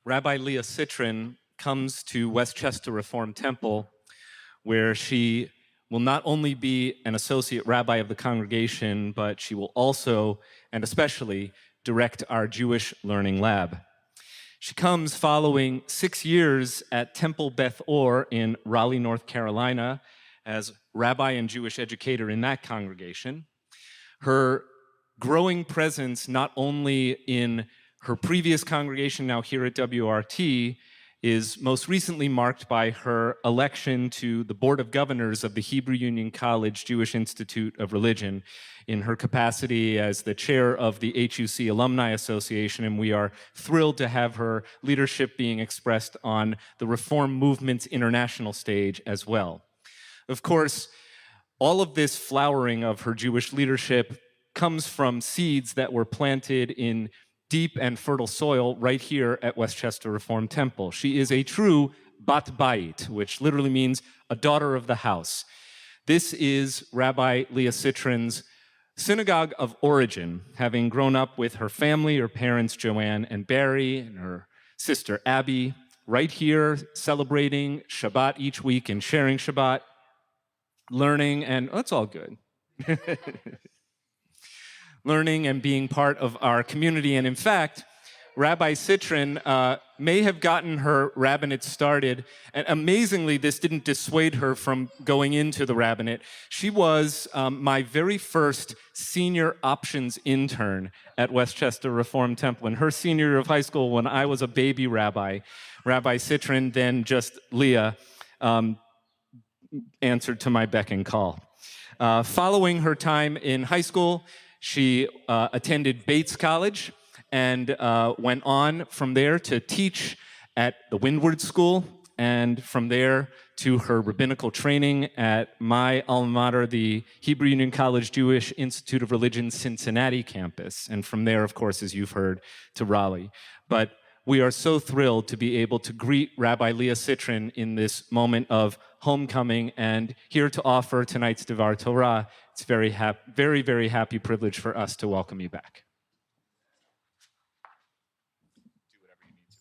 Rabbi Leah Citrin comes to Westchester Reformed Temple, where she will not only be an associate rabbi of the congregation, but she will also, and especially, direct our Jewish Learning Lab. She comes following 6 years at Temple Beth Or in Raleigh, North Carolina, as rabbi and Jewish educator in that congregation. Her growing presence, not only in her previous congregation, now here at WRT, is most recently marked by her election to the Board of Governors of the Hebrew Union College Jewish Institute of Religion in her capacity as the chair of the HUC Alumni Association, and we are thrilled to have her leadership being expressed on the Reform Movement's international stage as well. Of course, all of this flowering of her Jewish leadership comes from seeds that were planted in deep and fertile soil right here at Westchester Reformed Temple. She is a true bat bayit, which literally means a daughter of the house. This is Rabbi Leah Citrin's synagogue of origin, having grown up with her family, her parents Joanne and Barry, and her sister Abby, right here celebrating Shabbat each week and sharing Shabbat, learning, and that's all good. Learning and being part of our community. And in fact, Rabbi Citrin may have gotten her rabbinate started, and amazingly, this didn't dissuade her from going into the rabbinate. She was my very first senior options intern at Westchester Reformed Temple. In her senior year of high school, when I was a baby rabbi, Rabbi Citrin, then just Leah, answered to my beck and call. Following her time in high school, she attended Bates College and went on from there to teach at the Windward School, and from there to her rabbinical training at my alma mater, the Hebrew Union College Jewish Institute of Religion Cincinnati campus, and from there, of course, as you've heard, to Raleigh. But we are so thrilled to be able to greet Rabbi Leah Citrin in this moment of homecoming and here to offer tonight's Devar Torah. It's very, very happy privilege for us to welcome you back. Do whatever you need to.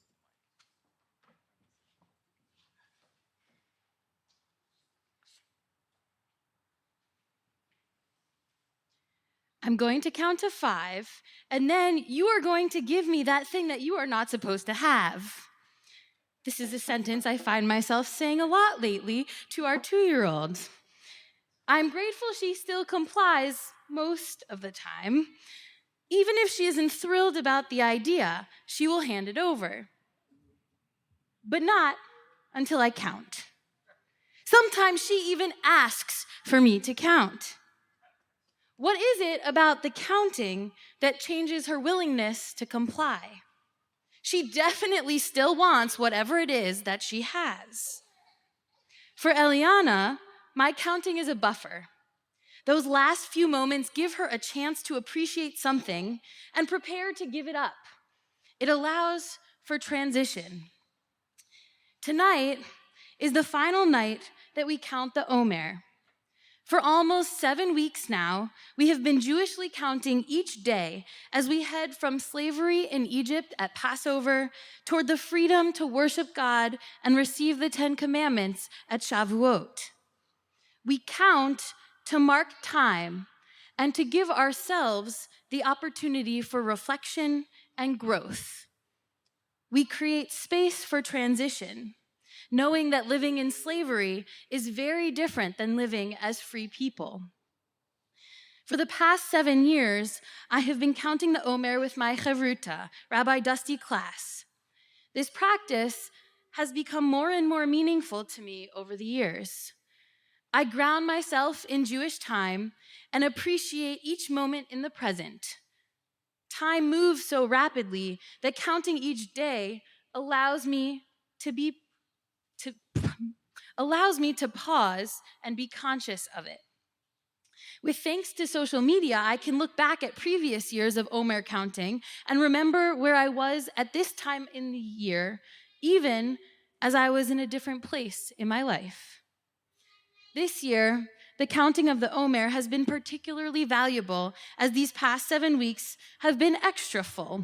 I'm going to count to 5, and then you are going to give me that thing that you are not supposed to have. This is a sentence I find myself saying a lot lately to our 2-year-old. I'm grateful she still complies most of the time. Even if she isn't thrilled about the idea, she will hand it over. But not until I count. Sometimes she even asks for me to count. What is it about the counting that changes her willingness to comply? She definitely still wants whatever it is that she has. For Eliana, my counting is a buffer. Those last few moments give her a chance to appreciate something and prepare to give it up. It allows for transition. Tonight is the final night that we count the Omer. For almost 7 weeks now, we have been Jewishly counting each day as we head from slavery in Egypt at Passover toward the freedom to worship God and receive the 10 Commandments at Shavuot. We count to mark time and to give ourselves the opportunity for reflection and growth. We create space for transition, knowing that living in slavery is very different than living as free people. For the past 7 years, I have been counting the Omer with my chavruta, Rabbi Dusty class. This practice has become more and more meaningful to me over the years. I ground myself in Jewish time and appreciate each moment in the present. Time moves so rapidly that counting each day allows me to pause and be conscious of it. With thanks to social media, I can look back at previous years of Omer counting and remember where I was at this time in the year, even as I was in a different place in my life. This year, the counting of the Omer has been particularly valuable as these past 7 weeks have been extra full.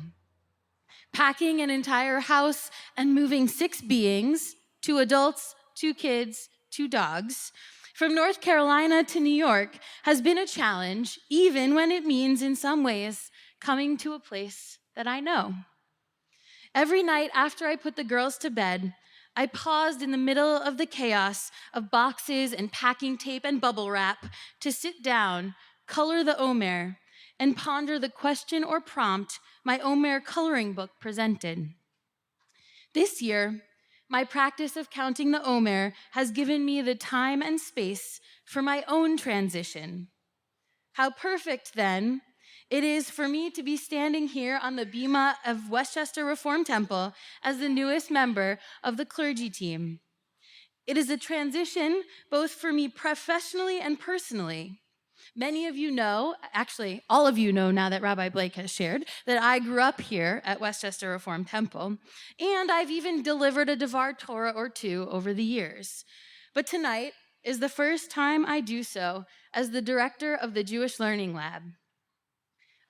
Packing an entire house and moving 6 beings, 2 adults, 2 kids, 2 dogs, from North Carolina to New York has been a challenge, even when it means, in some ways, coming to a place that I know. Every night after I put the girls to bed, I paused in the middle of the chaos of boxes and packing tape and bubble wrap to sit down, color the Omer, and ponder the question or prompt my Omer coloring book presented. This year, my practice of counting the Omer has given me the time and space for my own transition. How perfect, then, it is for me to be standing here on the bima of Westchester Reformed Temple as the newest member of the clergy team. It is a transition both for me professionally and personally. Many of you know, actually, all of you know now that Rabbi Blake has shared, that I grew up here at Westchester Reformed Temple, and I've even delivered a Devar Torah or 2 over the years. But tonight is the first time I do so as the director of the Jewish Learning Lab.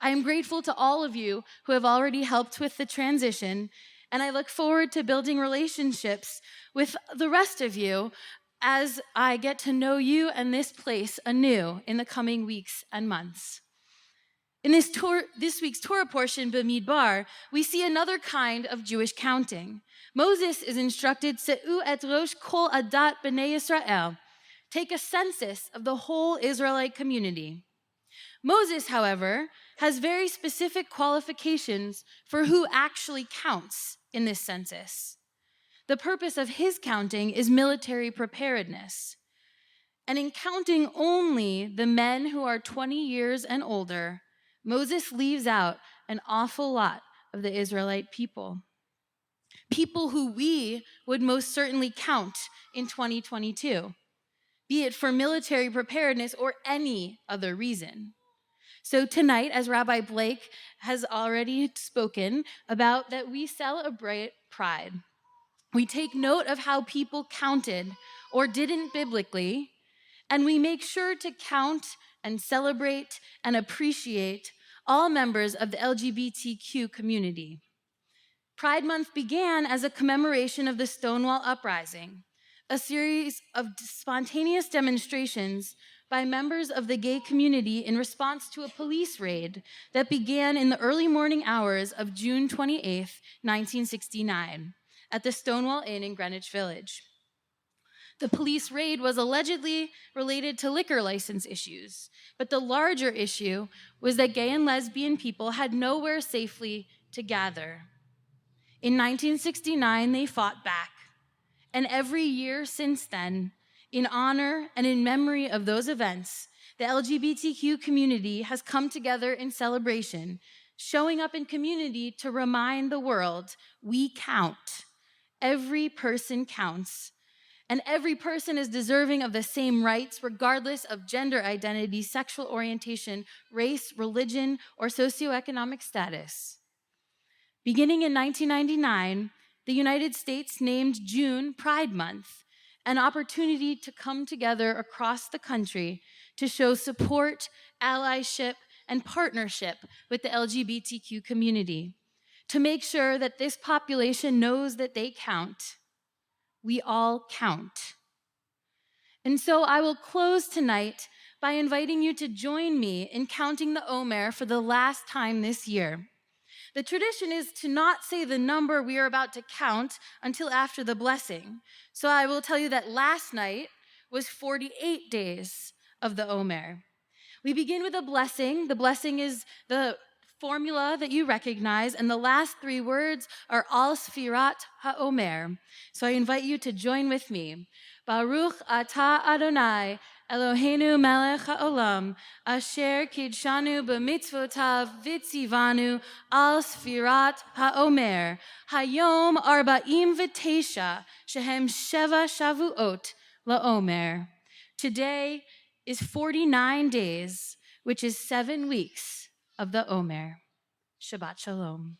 I am grateful to all of you who have already helped with the transition, and I look forward to building relationships with the rest of you as I get to know you and this place anew in the coming weeks and months. In this week's Torah portion, B'Midbar, we see another kind of Jewish counting. Moses is instructed, Se'u et rosh kol adat b'nei Yisrael, take a census of the whole Israelite community. Moses, however, has very specific qualifications for who actually counts in this census. The purpose of his counting is military preparedness. And in counting only the men who are 20 years and older, Moses leaves out an awful lot of the Israelite people. People who we would most certainly count in 2022, be it for military preparedness or any other reason. So tonight, as Rabbi Blake has already spoken about, that we celebrate pride. We take note of how people counted or didn't biblically, and we make sure to count and celebrate and appreciate all members of the LGBTQ community. Pride Month began as a commemoration of the Stonewall Uprising, a series of spontaneous demonstrations by members of the gay community in response to a police raid that began in the early morning hours of June 28, 1969, at the Stonewall Inn in Greenwich Village. The police raid was allegedly related to liquor license issues, but the larger issue was that gay and lesbian people had nowhere safely to gather. In 1969, they fought back, and every year since then, in honor and in memory of those events, the LGBTQ community has come together in celebration, showing up in community to remind the world we count. Every person counts, and every person is deserving of the same rights, regardless of gender identity, sexual orientation, race, religion, or socioeconomic status. Beginning in 1999, the United States named June Pride Month, an opportunity to come together across the country to show support, allyship, and partnership with the LGBTQ community, to make sure that this population knows that they count. We all count. And so I will close tonight by inviting you to join me in counting the Omer for the last time this year. The tradition is to not say the number we are about to count until after the blessing. So I will tell you that last night was 48 days of the Omer. We begin with a blessing. The blessing is the formula that you recognize, and the last 3 words are Al Sfirat HaOmer. So I invite you to join with me. Baruch Atah Adonai, Eloheinu melech haolam, asher kidshanu b'mitzvotav v'tzivanu al sfirat haomer, hayom arba'im v'teisha, shehem sheva shavuot la'omer. Today is 49 days, which is 7 weeks of the Omer. Shabbat Shalom.